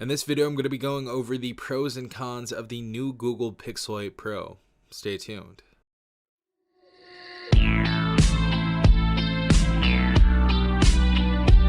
In this video, I'm going to be going over the pros and cons of the new Google Pixel 8 Pro. Stay tuned.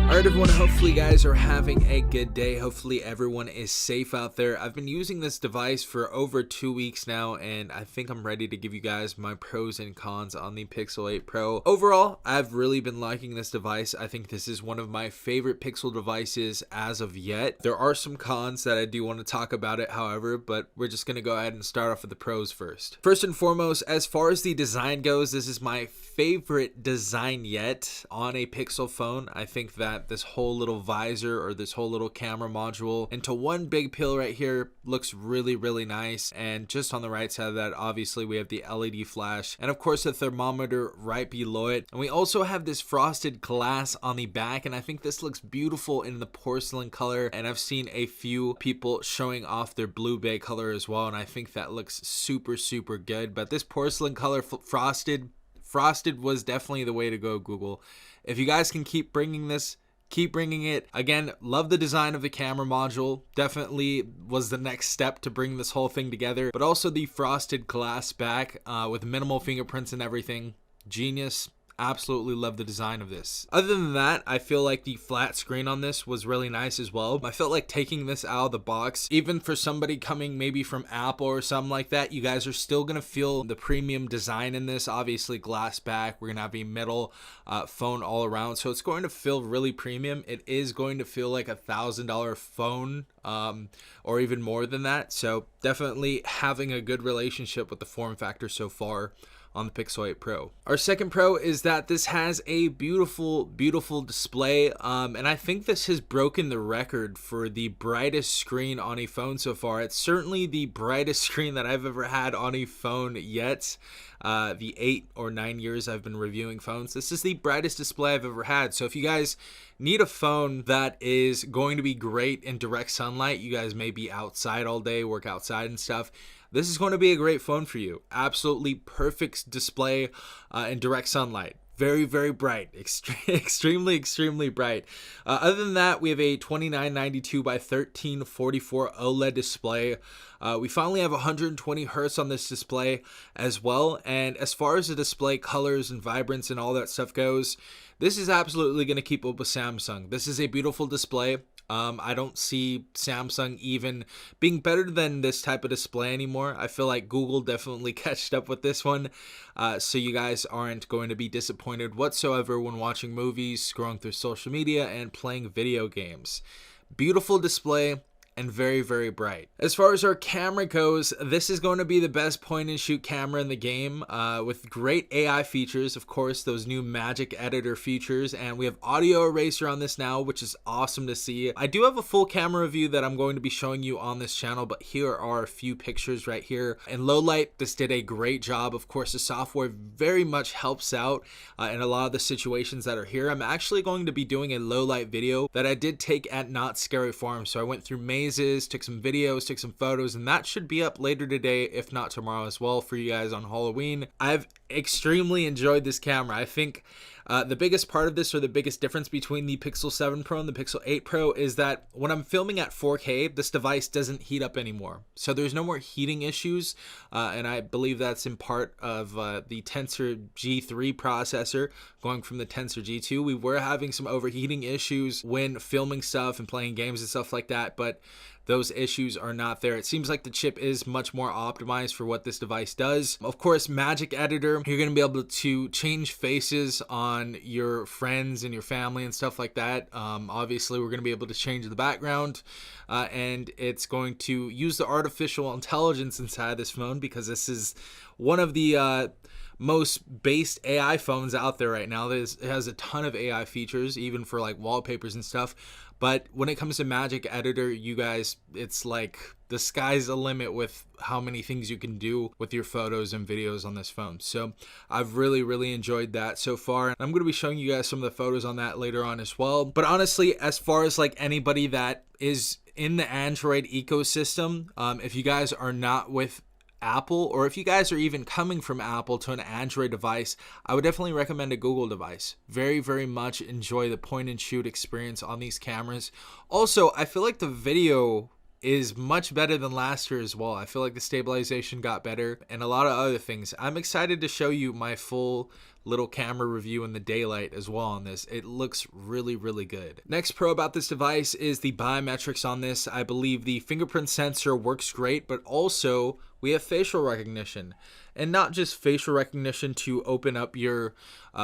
Alright everyone, hopefully you guys are having a good day. Hopefully everyone is safe out there. I've been using this device for over 2 weeks now, and I think I'm ready to give you guys my pros and cons on the Pixel 8 Pro. Overall, I've really been liking this device. I think this is one of my favorite Pixel devices as of yet. There are some cons that I do want to talk about it, however, but we're just going to go ahead and start off with the pros first. First and foremost, as far as the design goes, this is my favorite design yet on a Pixel phone. I think that this whole little visor or this whole little camera module into one big pill right here looks really nice. And just on the right side of that, obviously we have the LED flash and of course the thermometer right below it, and we also have this frosted glass on the back, and I think this looks beautiful in the porcelain color, and I've seen a few people showing off their blue bay color as well, and I think that looks super good. But this porcelain color frosted was definitely the way to go, Google. If you guys can keep bringing this, keep bringing it. Again, love the design of the camera module. Definitely was the next step to bring this whole thing together. But also the frosted glass back with minimal fingerprints and everything. Genius. Absolutely love the design of this. Other than that, I feel like the flat screen on this was really nice as well. I felt like taking this out of the box, even for somebody coming maybe from Apple or something like that, you guys are still gonna feel the premium design in this. Obviously glass back, we're gonna have a metal phone all around, so it's going to feel really premium. It is going to feel like $1,000 phone or even more than that, so definitely having a good relationship with the form factor so far on the Pixel 8 Pro. Our second pro is that this has a beautiful display, and I think this has broken the record for the brightest screen on a phone so far. It's certainly the brightest screen that I've ever had on a phone yet. The 8 or 9 years I've been reviewing phones, this is the brightest display I've ever had. So if you guys need a phone that is going to be great in direct sunlight, you guys may be outside all day, work outside and stuff, this is going to be a great phone for you. Absolutely perfect display in direct sunlight. Very bright, extremely bright. Other than that, we have a 2992 by 1344 OLED display. We finally have 120 Hertz on this display as well. And as far as the display colors and vibrance and all that stuff goes, this is absolutely going to keep up with Samsung. This is a beautiful display. I don't see Samsung even being better than this type of display anymore. I feel like Google definitely catched up with this one, so you guys aren't going to be disappointed whatsoever when watching movies, scrolling through social media, and playing video games. Beautiful display and very bright. As far as our camera goes, this is going to be the best point and shoot camera in the game, with great AI features, of course, those new magic editor features, and we have audio eraser on this now, which is awesome to see. I do have a full camera review that I'm going to be showing you on this channel, but here are a few pictures right here. In low light, this did a great job. Of course, the software very much helps out in a lot of the situations that are here. I'm actually going to be doing a low light video that I did take at Not Scary Farm, so I went through mazes, took some videos, took some photos, and that should be up later today, if not tomorrow as well, for you guys on Halloween. I've extremely enjoyed this camera. I think the biggest part of this, or the biggest difference between the Pixel 7 Pro and the Pixel 8 Pro, is that when I'm filming at 4K, this device doesn't heat up anymore. So there's no more heating issues, and I believe that's in part of the Tensor G3 processor going from the Tensor G2. We were having some overheating issues when filming stuff and playing games and stuff like that, but those issues are not there. It seems like the chip is much more optimized for what this device does. Of course, Magic Editor, you're going to be able to change faces on your friends and your family and stuff like that. Obviously, we're going to be able to change the background, and it's going to use the artificial intelligence inside this phone, because this is one of the most based AI phones out there right now. It has a ton of AI features, even for like wallpapers and stuff. But when it comes to Magic Editor, you guys, it's like the sky's the limit with how many things you can do with your photos and videos on this phone. So I've really enjoyed that so far. I'm going to be showing you guys some of the photos on that later on as well. But honestly, as far as like anybody that is in the Android ecosystem, if you guys are not with Apple, or if you guys are even coming from Apple to an Android device, I would definitely recommend a Google device. Very, very much enjoy the point and shoot experience on these cameras. Also, I feel like the video is much better than last year as well. I feel like the stabilization got better and a lot of other things. I'm excited to show you my full little camera review in the daylight as well on this. It looks really, really good. Next pro about this device is the biometrics on this. I believe the fingerprint sensor works great, but also we have facial recognition. And not just facial recognition to open up your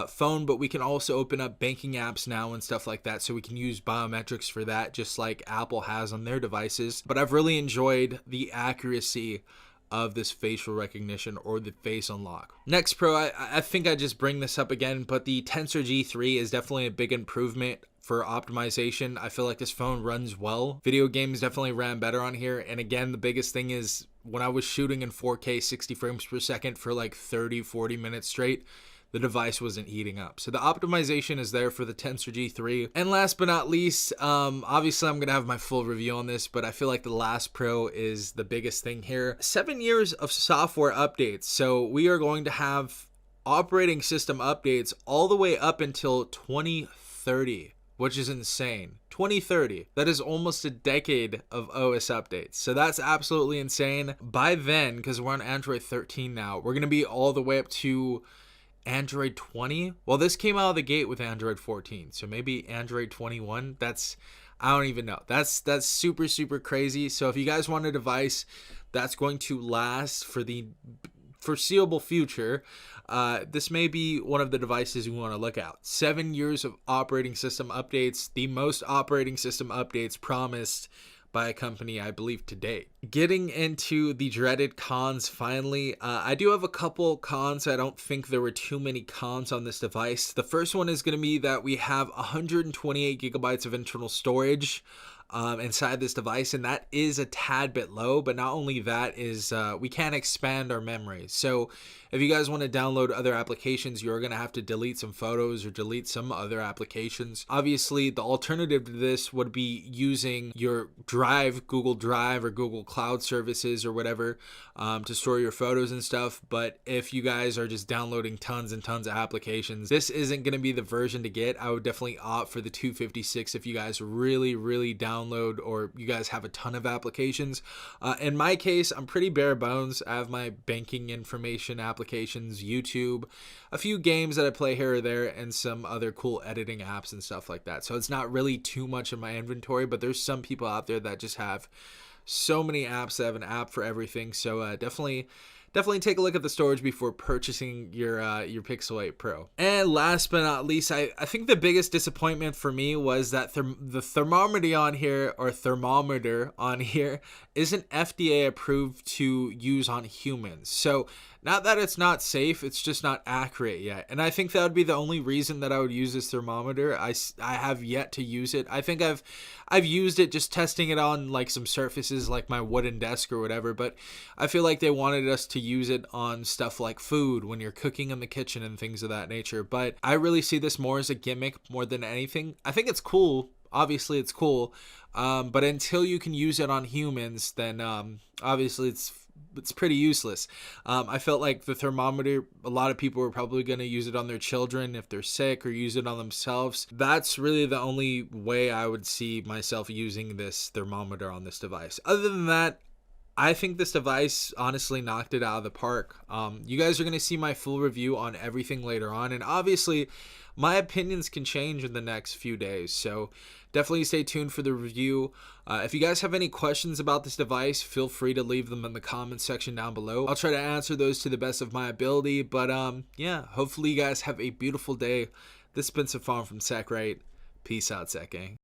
phone, but we can also open up banking apps now and stuff like that. So we can use biometrics for that, just like Apple has on their devices. But I've really enjoyed the accuracy of this facial recognition or the face unlock. Next pro, I think I just bring this up again, but the Tensor G3 is definitely a big improvement for optimization. I feel like this phone runs well. Video games definitely ran better on here. And again, the biggest thing is when I was shooting in 4K 60 frames per second for like 30-40 minutes straight, the device wasn't heating up. So the optimization is there for the Tensor G3. And last but not least, obviously I'm going to have my full review on this, but I feel like the last pro is the biggest thing here. 7 years of software updates. So we are going to have operating system updates all the way up until 2030, which is insane. 2030. That is almost a decade of OS updates. So that's absolutely insane. By then, because we're on Android 13 now, we're going to be all the way up to Android 20. Well, this came out of the gate with Android 14, so maybe Android 21. I don't even know. That's super, super crazy. So if you guys want a device that's going to last for the foreseeable future, this may be one of the devices you want to look at. 7 years of operating system updates, the most operating system updates promised by a company, I believe, to date. Getting into the dreaded cons finally, I do have a couple cons. I don't think there were too many cons on this device. The first one is going to be that we have 128 gigabytes of internal storage inside this device, and that is a tad bit low. But not only that is we can't expand our memory. So if you guys want to download other applications, you're going to have to delete some photos or delete some other applications. Obviously, the alternative to this would be using your Drive, Google Drive or Google Cloud services or whatever to store your photos and stuff. But if you guys are just downloading tons and tons of applications, this isn't going to be the version to get. I would definitely opt for the 256 if you guys really, really download or you guys have a ton of applications. In my case, I'm pretty bare bones. I have my banking information applications, YouTube, a few games that I play here or there, and some other cool editing apps and stuff like that. So it's not really too much in my inventory, but there's some people out there that just have so many apps that have an app for everything. So definitely take a look at the storage before purchasing your Pixel 8 Pro. And last but not least, I think the biggest disappointment for me was that the thermometer on here isn't FDA approved to use on humans. So not that it's not safe, it's just not accurate yet. And I think that would be the only reason that I would use this thermometer. I have yet to use it. I think I've used it just testing it on like some surfaces like my wooden desk or whatever, but I feel like they wanted us to use it on stuff like food when you're cooking in the kitchen and things of that nature. But I really see this more as a gimmick more than anything. I think it's cool. Obviously it's cool. But until you can use it on humans, then obviously it's pretty useless. I felt like the thermometer, a lot of people were probably going to use it on their children if they're sick or use it on themselves. That's really the only way I would see myself using this thermometer on this device. Other than that, I think this device honestly knocked it out of the park. You guys are going to see my full review on everything later on, and obviously my opinions can change in the next few days, so definitely stay tuned for the review. If you guys have any questions about this device, feel free to leave them in the comments section down below. I'll try to answer those to the best of my ability, but yeah, hopefully you guys have a beautiful day. This has been Safon from TechRight. Peace out, Tech Gang.